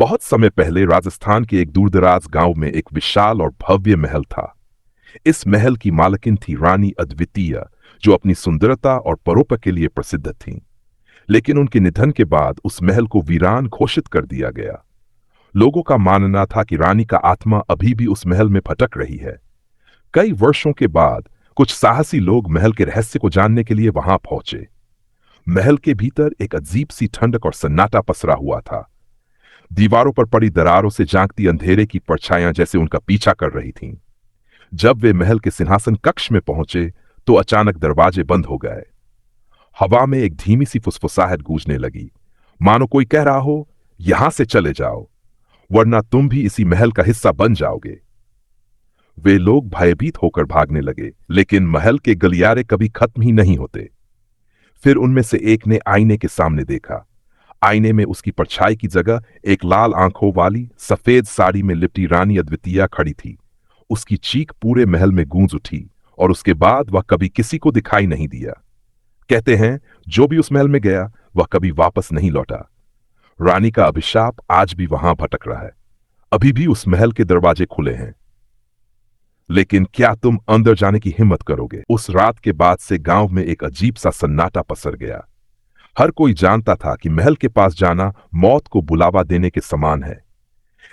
बहुत समय पहले राजस्थान के एक दूरदराज गांव में एक विशाल और भव्य महल था। इस महल की मालकिन थी रानी अद्वितीय, जो अपनी सुंदरता और परोपकार के लिए प्रसिद्ध थीं। लेकिन उनके निधन के बाद उस महल को वीरान घोषित कर दिया गया। लोगों का मानना था कि रानी का आत्मा अभी भी उस महल में भटक रही है। कई वर्षों के बाद कुछ साहसी लोग महल के रहस्य को जानने के लिए वहां पहुंचे। महल के भीतर एक अजीब सी ठंडक और सन्नाटा पसरा हुआ था। दीवारों पर पड़ी दरारों से झांकती अंधेरे की परछाइयां जैसे उनका पीछा कर रही थीं। जब वे महल के सिंहासन कक्ष में पहुंचे तो अचानक दरवाजे बंद हो गए। हवा में एक धीमी सी फुसफुसाहट गूंजने लगी, मानो कोई कह रहा हो, यहां से चले जाओ, वरना तुम भी इसी महल का हिस्सा बन जाओगे। वे लोग भयभीत होकर भागने लगे, लेकिन महल के गलियारे कभी खत्म ही नहीं होते। फिर उनमें से एक ने आईने के सामने देखा। आईने में उसकी परछाई की जगह एक लाल आंखों वाली सफेद साड़ी में लिपटी रानी अद्वितीय खड़ी थी। उसकी चीख पूरे महल में गूंज उठी और उसके बाद वह कभी किसी को दिखाई नहीं दिया। कहते हैं, जो भी उस महल में गया वह कभी वापस नहीं लौटा। रानी का अभिशाप आज भी वहां भटक रहा है। अभी भी उस महल के दरवाजे खुले हैं, लेकिन क्या तुम अंदर जाने की हिम्मत करोगे? उस रात के बाद से गांव में एक अजीब सा सन्नाटा पसर गया। हर कोई जानता था कि महल के पास जाना मौत को बुलावा देने के समान है।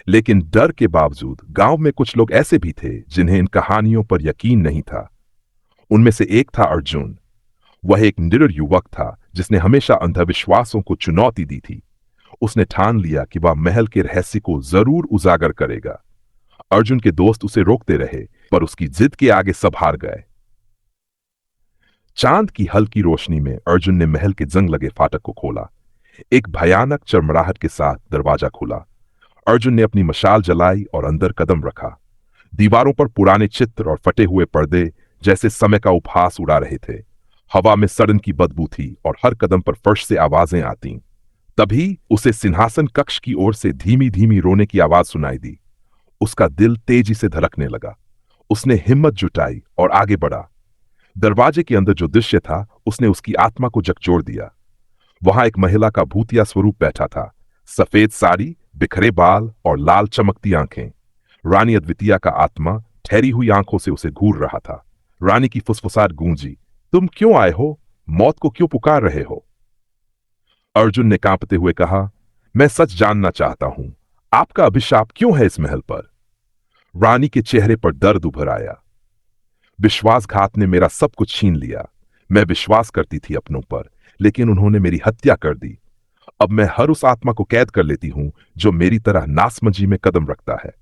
लेकिन डर के बावजूद गांव में कुछ लोग ऐसे भी थे जिन्हें इन कहानियों पर यकीन नहीं था। उनमें से एक था अर्जुन। वह एक निडर युवक था जिसने हमेशा अंधविश्वासों को चुनौती दी थी। उसने ठान लिया कि वह महल के रहस्य को जरूर उजागर करेगा। अर्जुन के दोस्त उसे रोकते रहे, पर उसकी जिद के आगे सब हार गए। चांद की हल्की रोशनी में अर्जुन ने महल के जंग लगे फाटक को खोला। एक भयानक चरमराहट के साथ दरवाजा खुला। अर्जुन ने अपनी मशाल जलाई और अंदर कदम रखा। दीवारों पर पुराने चित्र और फटे हुए पर्दे जैसे समय का उपहास उड़ा रहे थे। हवा में सड़न की बदबू थी और हर कदम पर फर्श से आवाजें आती। तभी उसे सिंहासन कक्ष की ओर से धीमी धीमी रोने की आवाज सुनाई दी। उसका दिल तेजी से धड़कने लगा। उसने हिम्मत जुटाई और आगे बढ़ा। दरवाजे के अंदर जो दृश्य था उसने उसकी आत्मा को झकझोर दिया। वहां एक महिला का भूतिया स्वरूप बैठा था। सफेद साड़ी, बिखरे बाल और लाल चमकती आंखें। रानी अद्वितीय का आत्मा ठहरी हुई आंखों से उसे घूर रहा था। रानी की फुसफुसाहट गूंजी, तुम क्यों आए हो? मौत को क्यों पुकार रहे हो? अर्जुन ने कांपते हुए कहा, मैं सच जानना चाहता हूं, आपका अभिशाप क्यों है इस महल पर? रानी के चेहरे पर दर्द उभर आया। विश्वासघात ने मेरा सब कुछ छीन लिया। मैं विश्वास करती थी अपनों पर, लेकिन उन्होंने मेरी हत्या कर दी। अब मैं हर उस आत्मा को कैद कर लेती हूं जो मेरी तरह नासमझी में कदम रखता है।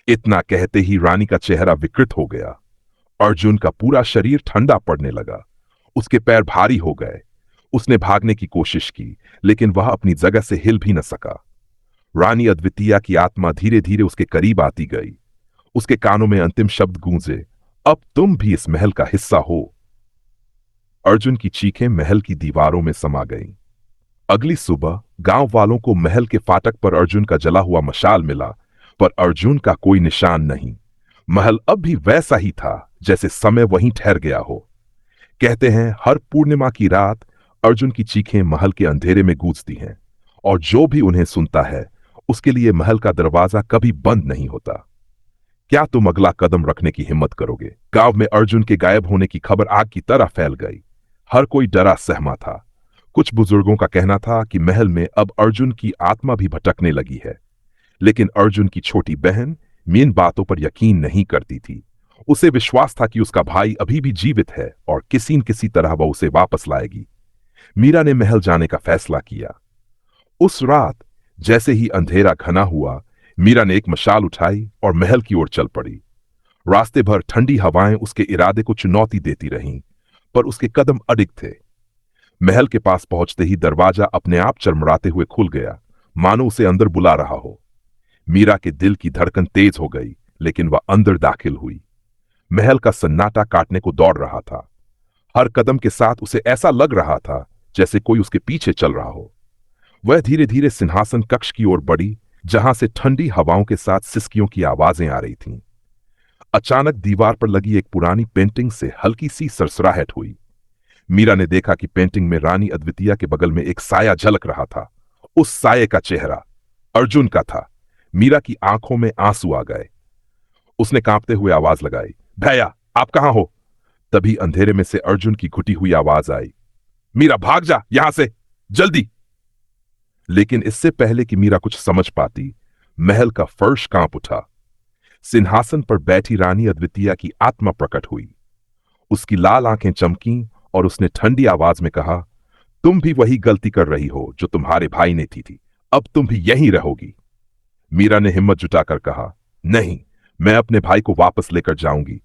इतना कहते ही रानी का चेहरा विकृत हो गया। अर्जुन का पूरा शरीर ठंडा पड़ने लगा। उसके पैर भारी हो गए। उसने भागने की कोशिश की, लेकिन वह अपनी जगह से हिल भी न सका। रानी अद्वितीय की आत्मा धीरे धीरे उसके करीब आती गई। उसके कानों में अंतिम शब्द गूंजे, अब तुम भी इस महल का हिस्सा हो। अर्जुन की चीखें महल की दीवारों में समा गईं। अगली सुबह गांव वालों को महल के फाटक पर अर्जुन का जला हुआ मशाल मिला, पर अर्जुन का कोई निशान नहीं। महल अब भी वैसा ही था जैसे समय वहीं ठहर गया हो। कहते हैं, हर पूर्णिमा की रात अर्जुन की चीखें महल के अंधेरे में गूंजती हैं, और जो भी उन्हें सुनता है उसके लिए महल का दरवाजा कभी बंद नहीं होता। क्या तुम अगला कदम रखने की हिम्मत करोगे? गांव में अर्जुन के गायब होने की खबर आग की तरह फैल गई। हर कोई डरा सहमा था। कुछ बुजुर्गों का कहना था कि महल में अब अर्जुन की आत्मा भी भटकने लगी है। लेकिन अर्जुन की छोटी बहन इन बातों पर यकीन नहीं करती थी। उसे विश्वास था कि उसका भाई अभी भी जीवित है और किसी न किसी तरह वह उसे वापस लाएगी। मीरा ने महल जाने का फैसला किया। उस रात जैसे ही अंधेरा घना हुआ, मीरा ने एक मशाल उठाई और महल की ओर चल पड़ी। रास्ते भर ठंडी हवाएं उसके इरादे को चुनौती देती रहीं, पर उसके कदम अडिग थे। महल के पास पहुंचते ही दरवाजा अपने आप चरमराते हुए खुल गया, मानो उसे अंदर बुला रहा हो। मीरा के दिल की धड़कन तेज हो गई, लेकिन वह अंदर दाखिल हुई। महल का सन्नाटा काटने को दौड़ रहा था। हर कदम के साथ उसे ऐसा लग रहा था जैसे कोई उसके पीछे चल रहा हो। वह धीरे धीरे सिंहासन कक्ष की ओर बढ़ी, जहां से ठंडी हवाओं के साथ सिसकियों की आवाजें आ रही थीं। अचानक दीवार पर लगी एक पुरानी पेंटिंग से हल्की सी सरसराहट हुई। मीरा ने देखा कि पेंटिंग में रानी अद्वितीय के बगल में एक साया झलक रहा था। उस साये का चेहरा अर्जुन का था। मीरा की आंखों में आंसू आ गए। उसने कांपते हुए आवाज लगाई, भैया आप कहां हो? तभी अंधेरे में से अर्जुन की घुटी हुई आवाज आई, मीरा भाग जा यहां से, जल्दी। लेकिन इससे पहले कि मीरा कुछ समझ पाती, महल का फर्श कांप उठा। सिंहासन पर बैठी रानी अद्वितीया की आत्मा प्रकट हुई। उसकी लाल आंखें चमकीं और उसने ठंडी आवाज में कहा, तुम भी वही गलती कर रही हो जो तुम्हारे भाई ने की थी। अब तुम भी यहीं रहोगी। मीरा ने हिम्मत जुटाकर कहा, नहीं, मैं अपने भाई को वापस लेकर जाऊंगी।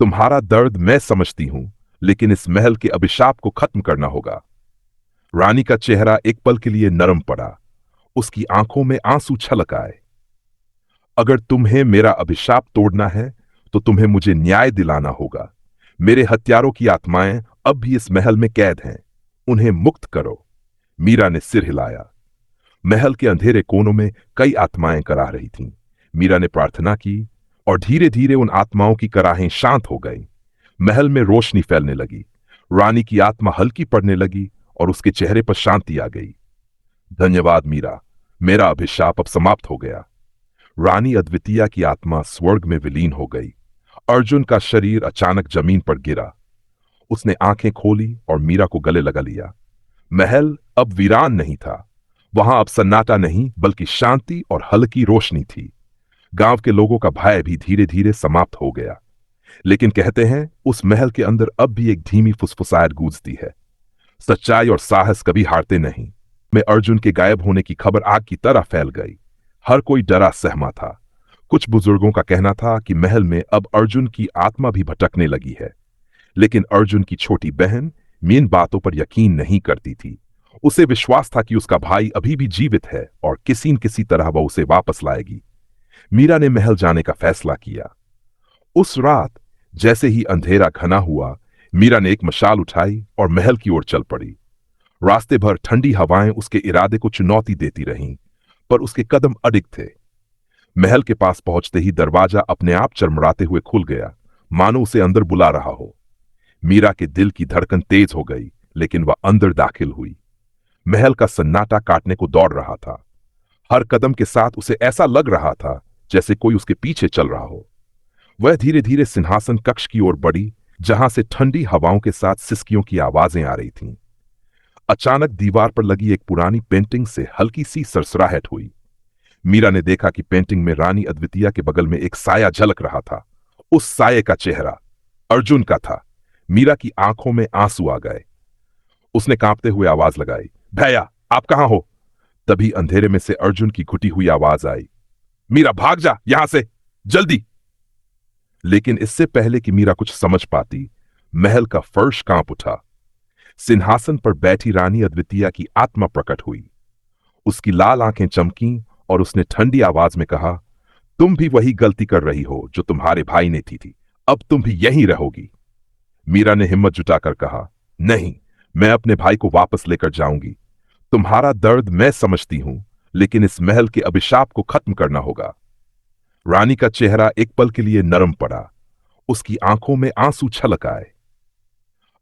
तुम्हारा दर्द मैं समझती हूं, लेकिन इस महल के अभिशाप को खत्म करना होगा। रानी का चेहरा एक पल के लिए नरम पड़ा। उसकी आंखों में आंसू छलक आए। अगर तुम्हें मेरा अभिशाप तोड़ना है तो तुम्हें मुझे न्याय दिलाना होगा। मेरे हत्यारों की आत्माएं अब भी इस महल में कैद हैं। उन्हें मुक्त करो। मीरा ने सिर हिलाया। महल के अंधेरे कोनों में कई आत्माएं कराह रही थीं। मीरा ने प्रार्थना की और धीरे धीरे उन आत्माओं की कराहें शांत हो गईं। महल में रोशनी फैलने लगी। रानी की आत्मा हल्की पड़ने लगी और उसके चेहरे पर शांति आ गई। धन्यवाद मीरा, मेरा अभिशाप अब समाप्त हो गया। रानी अद्वितीया की आत्मा स्वर्ग में विलीन हो गई। अर्जुन का शरीर अचानक जमीन पर गिरा। उसने आंखें खोली और मीरा को गले लगा लिया। महल अब वीरान नहीं था। वहां अब सन्नाटा नहीं बल्कि शांति और हल्की रोशनी थी। गांव के लोगों का भय भी धीरे धीरे समाप्त हो गया। लेकिन कहते हैं उस महल के अंदर अब भी एक धीमी फुसफुसाहट गूंजती है। सच्चाई और साहस कभी हारते नहीं। में अर्जुन के गायब होने की खबर आग की तरह फैल गई। हर कोई डरा सहमा था। कुछ बुजुर्गों का कहना था कि महल में अब अर्जुन की आत्मा भी भटकने लगी है। लेकिन अर्जुन की छोटी बहन इन बातों पर यकीन नहीं करती थी। उसे विश्वास था कि उसका भाई अभी भी जीवित है और किसी न किसी तरह वह उसे वापस लाएगी। मीरा ने महल जाने का फैसला किया। उस रात जैसे ही अंधेरा घना हुआ, मीरा ने एक मशाल उठाई और महल की ओर चल पड़ी। रास्ते भर ठंडी हवाएं उसके इरादे को चुनौती देती रहीं, पर उसके कदम अडिग थे। महल के पास पहुंचते ही दरवाजा अपने आप चरमराते हुए खुल गया, मानो उसे अंदर बुला रहा हो। मीरा के दिल की धड़कन तेज हो गई, लेकिन वह अंदर दाखिल हुई। महल का सन्नाटा काटने को दौड़ रहा था। हर कदम के साथ उसे ऐसा लग रहा था जैसे कोई उसके पीछे चल रहा हो। वह धीरे धीरे सिंहासन कक्ष की ओर बढ़ी, जहां से ठंडी हवाओं के साथ सिसकियों की आवाजें आ रही थीं। अचानक दीवार पर लगी एक पुरानी पेंटिंग से हल्की सी सरसराहट हुई। मीरा ने देखा कि पेंटिंग में रानी अद्वितीया के बगल में एक साया झलक रहा था। उस साये का चेहरा अर्जुन का था। मीरा की आंखों में आंसू आ गए। उसने कांपते हुए आवाज लगाई, भैया आप कहां हो? तभी अंधेरे में से अर्जुन की घुटी हुई आवाज आई, मीरा भाग जा यहां से, जल्दी। लेकिन इससे पहले कि मीरा कुछ समझ पाती, महल का फर्श कांप उठा। सिंहासन पर बैठी रानी अद्वितीया की आत्मा प्रकट हुई। उसकी लाल आंखें चमकीं और उसने ठंडी आवाज में कहा, तुम भी वही गलती कर रही हो जो तुम्हारे भाई ने की थी। अब तुम भी यहीं रहोगी। मीरा ने हिम्मत जुटाकर कहा, नहीं, मैं अपने भाई को वापस लेकर जाऊंगी। तुम्हारा दर्द मैं समझती हूं, लेकिन इस महल के अभिशाप को खत्म करना होगा। रानी का चेहरा एक पल के लिए नरम पड़ा। उसकी आंखों में आंसू छलक आए।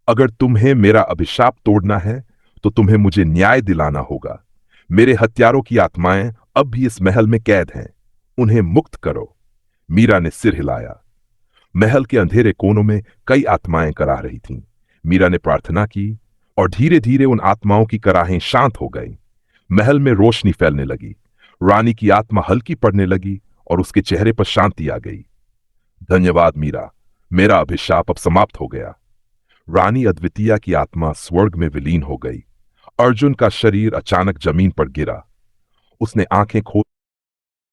अगर तुम्हें मेरा अभिशाप तोड़ना है तो तुम्हें मुझे न्याय दिलाना होगा। मेरे हत्यारों की आत्माएं अब भी इस महल में कैद हैं। उन्हें मुक्त करो। मीरा ने सिर हिलाया। महल के अंधेरे कोनों में कई आत्माएं कराह रही थीं। मीरा ने प्रार्थना की और धीरे धीरे उन आत्माओं की कराहें शांत हो गईं। महल में रोशनी फैलने लगी। रानी की आत्मा हल्की पड़ने लगी और उसके चेहरे पर शांति आ गई। धन्यवाद मीरा, मेरा अभिशाप अब समाप्त हो गया। रानी अद्वितीया की आत्मा स्वर्ग में विलीन हो गई। अर्जुन का शरीर अचानक जमीन पर गिरा। उसने आंखें खोल